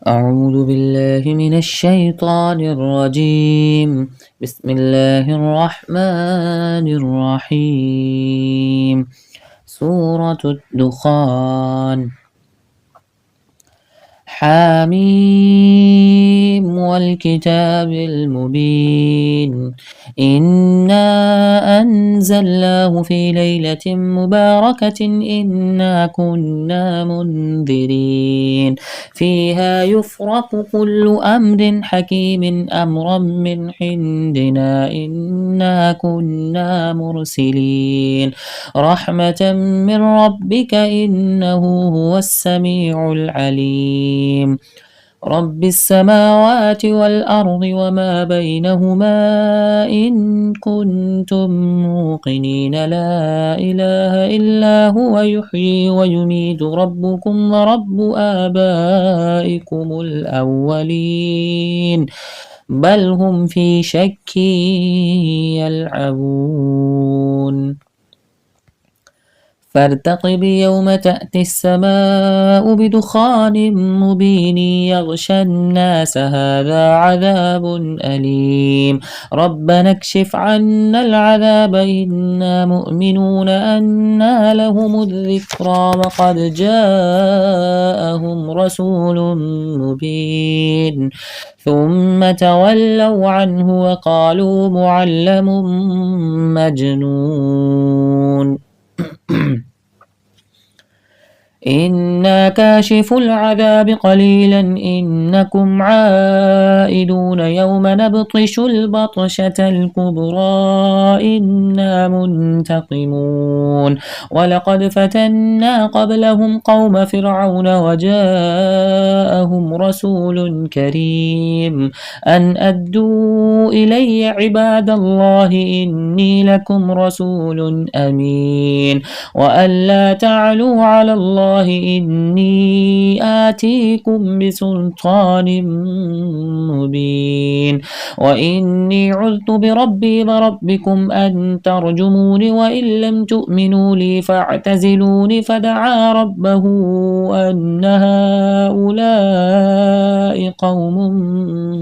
أعوذ بالله من الشيطان الرجيم. بسم الله الرحمن الرحيم. سورة الدخان. حاميم والكتاب المبين. إنا أنزلناه في ليلة مباركة إنا كنا منذرين فيها يفرق كل أمر حكيم أمرا من عندنا إنا كنا مرسلين رحمة من ربك إنه هو السميع العليم. رب السماوات والأرض وما بينهما إن كنتم موقنين لا إله إلا هو يحيي ويميت ربكم ورب آبائكم الأولين بل هم في شك يلعبون. فارتقب يوم تأتي السماء بدخان مبين يغشى الناس هذا عذاب أليم ربنا اكشف عنا العذاب إنا مؤمنون أنى لهم الذكرى وقد جاءهم رسول مبين ثم تولوا عنه وقالوا معلم مجنون. إنا كاشف العذاب قليلا إنكم عائدون يوم نبطش البطشة الكبرى إنا منتقمون ولقد فتنا قبلهم قوم فرعون وجاءهم رسول كريم أن أدوا إلي عباد الله إني لكم رسول أمين وأن لا تعلوا على الله إني آتيكم بسلطان مبين وإني عذت بربي وربكم أن ترجمون وإن لم تؤمنوا لي فاعتزلون فدعا ربه أن هؤلاء قوم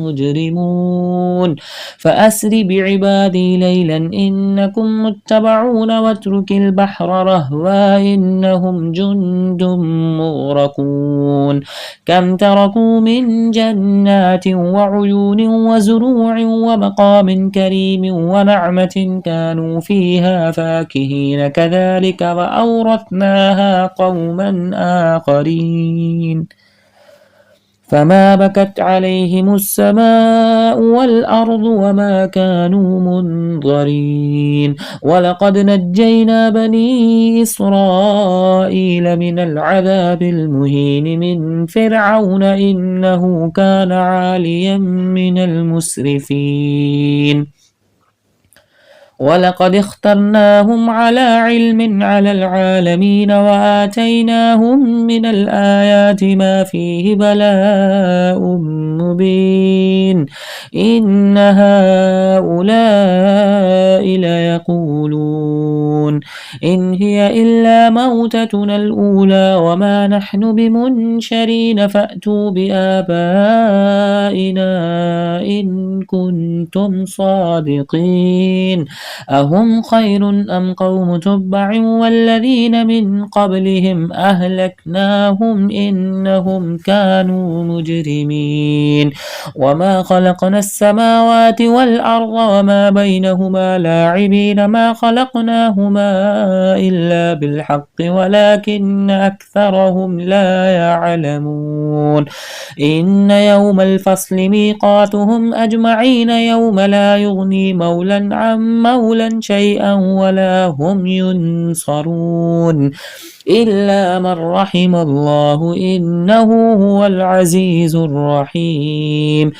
مجرمون فأسر بعبادي ليلا إنكم متبعون واترك البحر رهوا إنهم جند مغرقون كم تركوا من جنات وعيون وزروع ومقام كريم ونعمة كانوا فيها فاكهين كذلك وأورثناها قوما آخرين فما بكت عليهم السماء والأرض وما كانوا منظرين ولقد نجينا بني إسرائيل من العذاب المهين من فرعون إنه كان عاليا من المسرفين ولقد اخترناهم على علم على العالمين وآتيناهم من الآيات ما فيه بلاء مبين إن هؤلاء ليقولون إن هي إلا موتتنا الأولى وما نحن بمنشرين فأتوا بآبائنا إن كنتم صادقين أهم خير أم قوم تبع والذين من قبلهم أهلكناهم إنهم كانوا مجرمين وما خلقنا السماوات والأرض وما بينهما لاعبين ما خلقناهما إلا بالحق ولكن أكثرهم لا يعلمون إن يوم الفصل ميقاتهم أجمعين يوم لا يغني مولا عن مولا شيئا ولا هم ينصرون إلا من رحم الله إنه هو العزيز الرحيم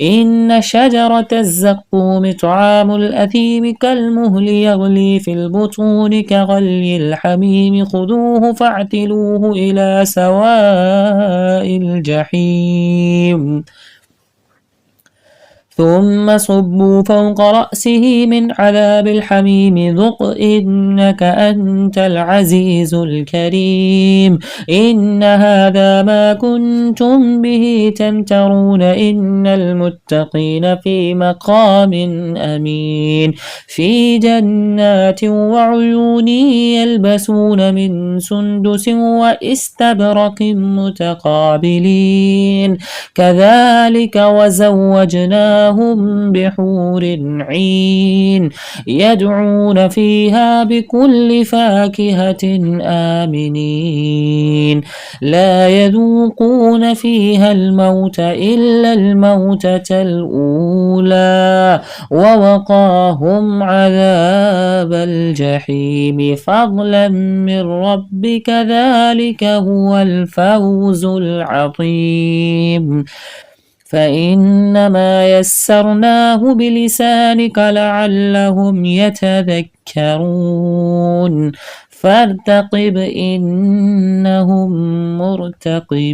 إن شجرة الزقوم طعام الأثيم كالمهل يغلي في البطون كغلي الحميم خذوه فاعتلوه إلى سواء الجحيم ثم صبوا فوق رأسه من عذاب الحميم ذق إنك أنت العزيز الكريم إن هذا ما كنتم به تمترون إن المتقين في مقام أمين في جنات وعيون يلبسون من سندس وإستبرق متقابلين كذلك وزوجناهم بحور عين يدعون فيها بكل فاكهة آمنين لا يذوقون فيها الموت إلا الموتة الأولى ووقاهم عذاب الجحيم فضلا من ربك ذلك هو الفوز العظيم فإنما يسرناه بلسانك لعلهم يتذكرون فارتقب إنهم مرتقبون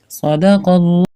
صدق الله